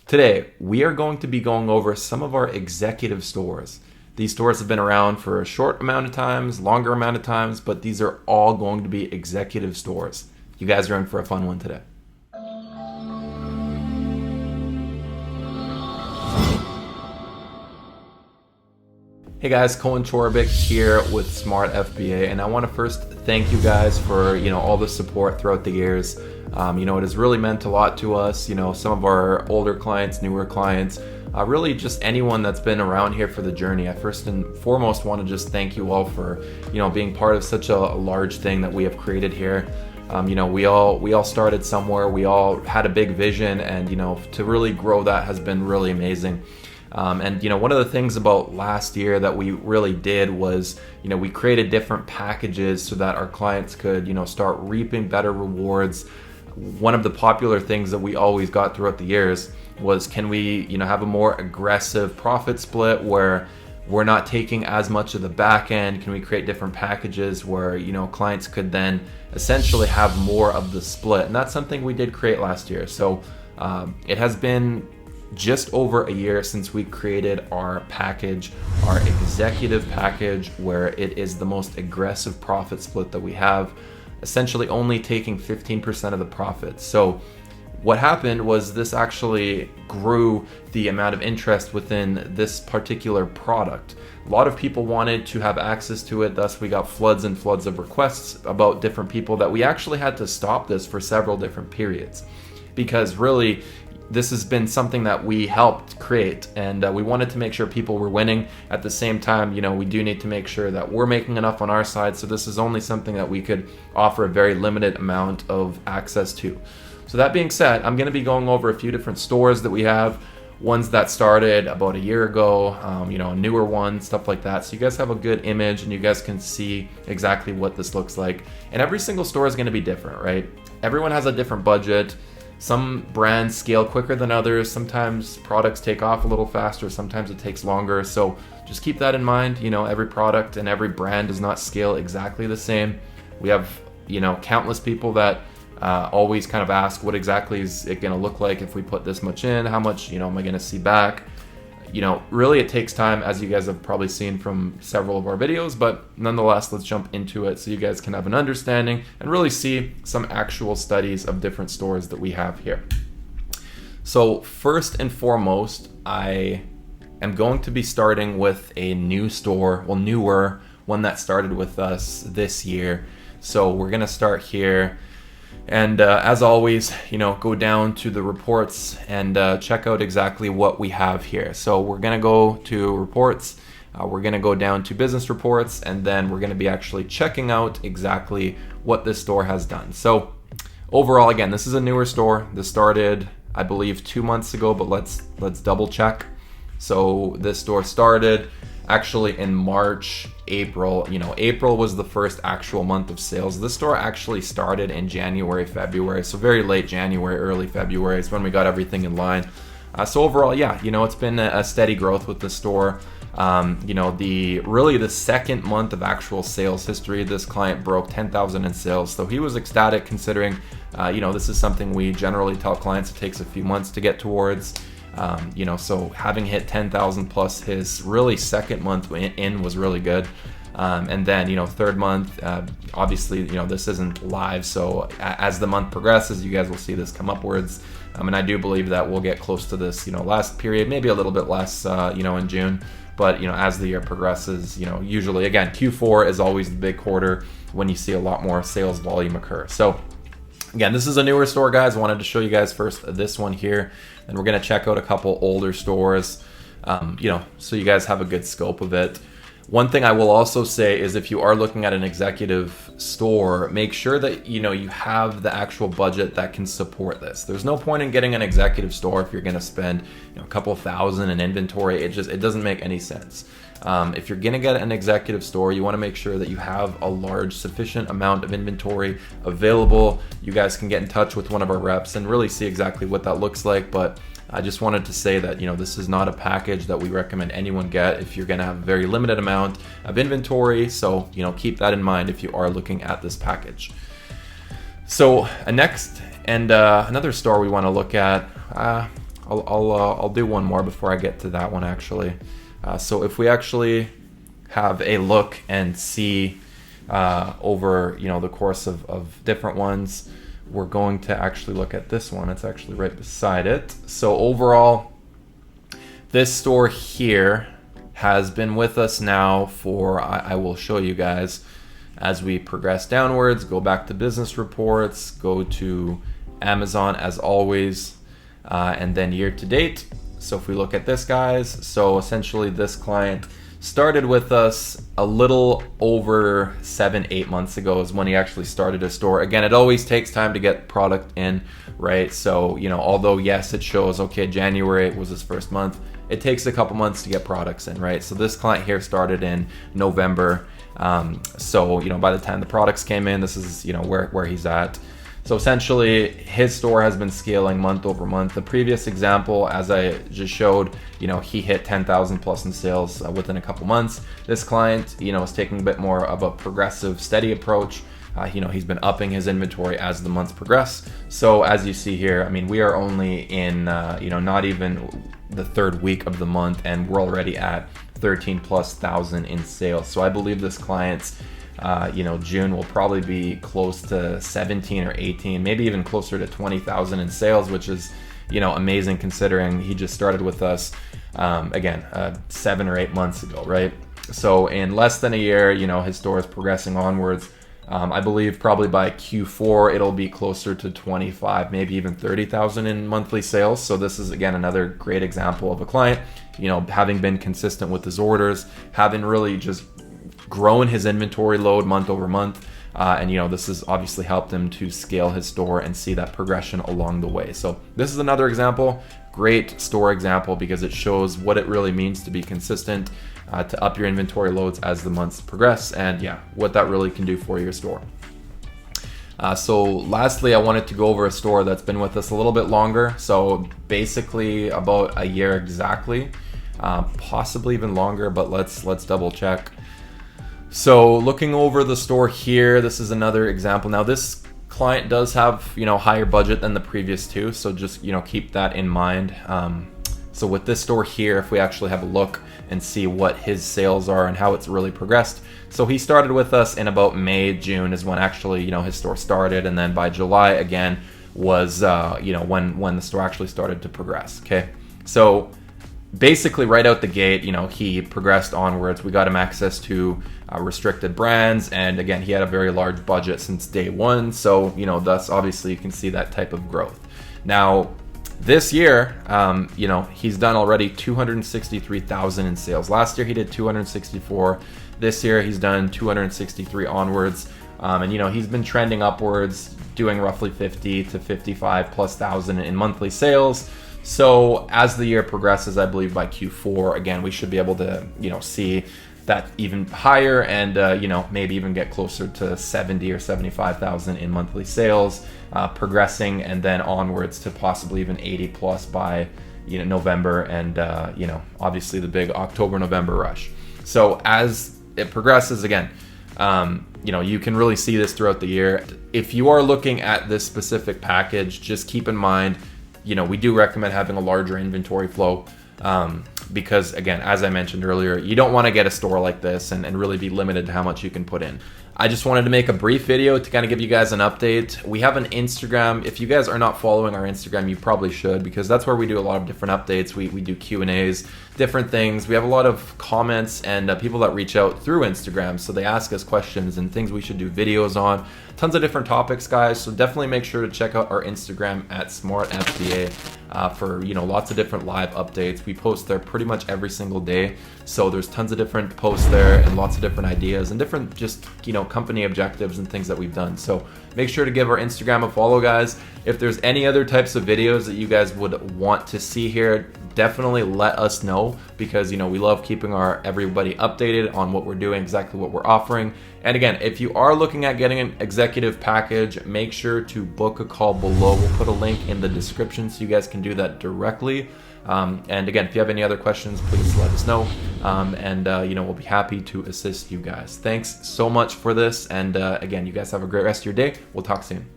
Today, we are going to be going over some of our executive stores. These stores have been around for a short amount of times, longer amount of times, but these are all going to be executive stores. You guys are in for a fun one today. Hey guys, Colin Chorbick here with Smart FBA, and I want to first thank you guys for all the support throughout the years. It has really meant a lot to us. Some of our older clients, newer clients, really just anyone that's been around here for the journey. I first and foremost want to just thank you all for being part of such a large thing that we have created here. We all started somewhere. We all had a big vision, and to really grow that has been really amazing. One of the things about last year that we really did was, we created different packages so that our clients could, start reaping better rewards. One of the popular things that we always got throughout the years was, can we, have a more aggressive profit split where we're not taking as much of the back end? Can we create different packages where, clients could then essentially have more of the split? And that's something we did create last year. So it has been just over a year since we created our package, our executive package, where it is the most aggressive profit split that we have, essentially only taking 15% of the profits. So what happened was this actually grew the amount of interest within this particular product. A lot of people wanted to have access to it, thus we got floods and floods of requests about different people that we actually had to stop this for several different periods, because really this has been something that we helped create, and we wanted to make sure people were winning. At the same time, we do need to make sure that we're making enough on our side, so this is only something that we could offer a very limited amount of access to. So that being said, I'm going to be going over a few different stores that we have, ones that started about a year ago, a newer one, stuff like that, so you guys have a good image and you guys can see exactly what this looks like. And every single store is going to be different, right? Everyone has a different budget. Some brands scale quicker than others. Sometimes products take off a little faster. Sometimes it takes longer. So just keep that in mind. Every product and every brand does not scale exactly the same. We have, countless people that always kind of ask, what exactly is it going to look like if we put this much in? How much, am I going to see back? Really it takes time, as you guys have probably seen from several of our videos, but nonetheless, let's jump into it so you guys can have an understanding and really see some actual studies of different stores that we have here. So first and foremost, I am going to be starting with a new store, newer one that started with us this year. So we're going to start here. And as always, go down to the reports and check out exactly what we have here. So we're going to go to reports, we're going to go down to business reports, and then we're going to be actually checking out exactly what this store has done. So overall, again, this is a newer store. This started, I believe, 2 months ago, but let's double check. So this store started actually in March, April. April was the first actual month of sales. This store actually started in January, February, so very late January, early February is when we got everything in line. So overall, yeah, it's been a steady growth with the store. The second month of actual sales history, this client broke 10,000 in sales, so he was ecstatic, considering this is something we generally tell clients it takes a few months to get towards. So having hit 10,000 plus his really second month in was really good. And then, third month, obviously, this isn't live. So as the month progresses, you guys will see this come upwards. And I do believe that we'll get close to this, last period, maybe a little bit less, in June. But, as the year progresses, usually, again, Q4 is always the big quarter when you see a lot more sales volume occur. So again, this is a newer store, guys. I wanted to show you guys first this one here. And we're going to check out a couple older stores, so you guys have a good scope of it. One thing I will also say is, if you are looking at an executive store, make sure that you have the actual budget that can support this. There's no point in getting an executive store if you're going to spend a couple thousand in inventory. It doesn't make any sense. If you're going to get an executive store, you want to make sure that you have a large, sufficient amount of inventory available. You guys can get in touch with one of our reps and really see exactly what that looks like. But I just wanted to say that, this is not a package that we recommend anyone get if you're going to have a very limited amount of inventory. So, keep that in mind if you are looking at this package. So next, and another store we want to look at, I'll do one more before I get to that one actually. So if we actually have a look and see over the course of different ones, we're going to actually look at this one. It's actually right beside it. So overall, this store here has been with us now for, I will show you guys as we progress downwards. Go back to business reports, go to Amazon as always, and then year to date. So if we look at this, guys, so essentially this client started with us a little over 7-8 months ago is when he actually started his store. Again, it always takes time to get product in, right? So, although yes, it shows, okay, January was his first month, it takes a couple months to get products in, right? So this client here started in November. So, by the time the products came in, this is, where he's at. So essentially, his store has been scaling month over month. The previous example, as I just showed, he hit 10,000 plus in sales within a couple months. This client, is taking a bit more of a progressive, steady approach. He's been upping his inventory as the months progress. So as you see here, I mean, we are only in, not even the third week of the month, and we're already at 13,000+ in sales. So I believe this client's June will probably be close to 17 or 18, maybe even closer to 20,000 in sales, which is, amazing considering he just started with us, 7 or 8 months ago, right? So in less than a year, his store is progressing onwards. I believe probably by Q4, it'll be closer to 25, maybe even 30,000 in monthly sales. So this is, again, another great example of a client, having been consistent with his orders, having really just grown his inventory load month over month. And this has obviously helped him to scale his store and see that progression along the way. So this is another example, great store example, because it shows what it really means to be consistent, to up your inventory loads as the months progress, and what that really can do for your store. So lastly, I wanted to go over a store that's been with us a little bit longer. So basically about a year exactly, possibly even longer, but let's double check. So looking over the store here, this is another example. Now this client does have, higher budget than the previous two. So just, keep that in mind. So with this store here, if we actually have a look and see what his sales are and how it's really progressed. So he started with us in about May, June is when actually, his store started. And then by July again was, when the store actually started to progress. Okay. So basically right out the gate, he progressed onwards. We got him access to restricted brands. And again, he had a very large budget since day one. So, thus obviously you can see that type of growth. Now, this year, he's done already 263,000 in sales. Last year he did 264. This year he's done 263 onwards. And, he's been trending upwards, doing roughly 50 to 55,000+ in monthly sales. So as the year progresses, I believe by Q4, again, we should be able to, see that even higher and, maybe even get closer to 70 or 75,000 in monthly sales, progressing, and then onwards to possibly even 80+ by, November and, obviously the big October-November rush. So as it progresses, again, you can really see this throughout the year. If you are looking at this specific package, just keep in mind, we do recommend having a larger inventory flow because, again, as I mentioned earlier, you don't want to get a store like this and really be limited to how much you can put in. I just wanted to make a brief video to kind of give you guys an update. We have an Instagram. If you guys are not following our Instagram, you probably should, because that's where we do a lot of different updates. We do Q&As, different things. We have a lot of comments and people that reach out through Instagram. So they ask us questions and things we should do videos on. Tons of different topics, guys. So definitely make sure to check out our Instagram at smartfba for lots of different live updates. We post there pretty much every single day. So there's tons of different posts there and lots of different ideas and different just company objectives and things that we've done. So make sure to give our Instagram a follow, guys. If there's any other types of videos that you guys would want to see here, definitely let us know, because we love keeping everybody updated on what we're doing, exactly what we're offering. And again, if you are looking at getting an executive package, make sure to book a call below. We'll put a link in the description so you guys can do that directly. And again, if you have any other questions, please let us know. We'll be happy to assist you guys. Thanks so much for this. And again, you guys have a great rest of your day. We'll talk soon.